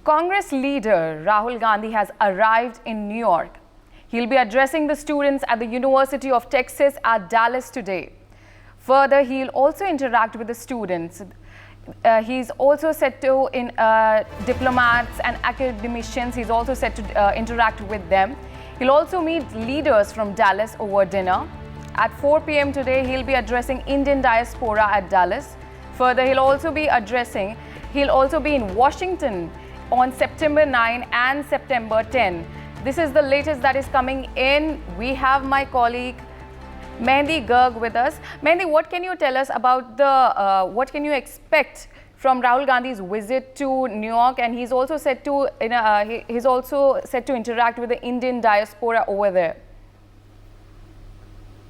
Congress leader Rahul Gandhi has arrived in New York. He'll be addressing the students at the University of Texas at Dallas today. Further, he'll also interact with the students. He's also set to diplomats and academicians. He's also set to interact with them. He'll also meet leaders from Dallas over dinner. At 4 p.m. today, he'll be addressing Indian diaspora at Dallas. Further, he'll also be in Washington on September 9 and September 10. This is the latest that is coming in. We have my colleague Mehndi Garg with us. Mehndi, what can you tell us about what can you expect from Rahul Gandhi's visit to New York? And he's also set to interact with the Indian diaspora over there.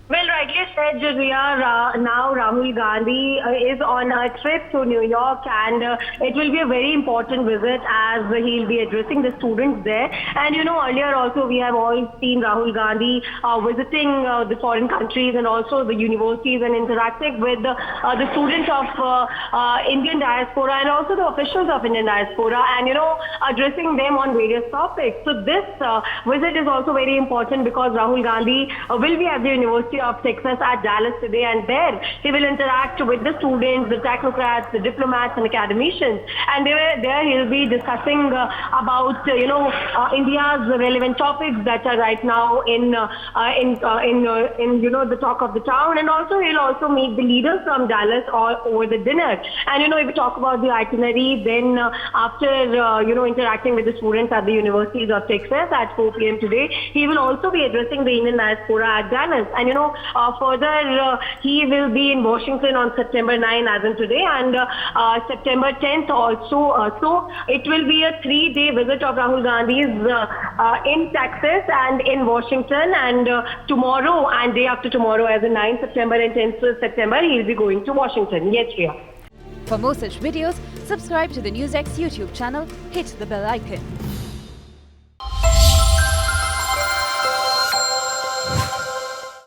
Well, rightly said, Riya. Now Rahul Gandhi is on a trip to New York, and it will be a very important visit as he'll be addressing the students there. And earlier also we have all seen Rahul Gandhi visiting the foreign countries and also the universities and interacting with the students of Indian diaspora and also the officials of Indian diaspora, and addressing them on various topics. So this visit is also very important because Rahul Gandhi will be at the University of Texas at Dallas today, and there he will interact with the students, the technocrats, the diplomats and academicians, and there he'll be discussing about India's relevant topics that are right now in the talk of the town, and also he'll also meet the leaders from Dallas over the dinner. And if we talk about the itinerary, then after interacting with the students at the universities of Texas at 4 p.m. today, he will also be addressing the Indian diaspora at Dallas. And further, he will be in Washington on September 9 as in today, and September 10th also. So it will be a 3-day visit of Rahul Gandhi's in Texas and in Washington, and tomorrow and day after tomorrow, as in 9 September and 10th September, he will be going to Washington. Yes, Riya. For more such videos, subscribe to the NewsX YouTube channel, hit the bell icon.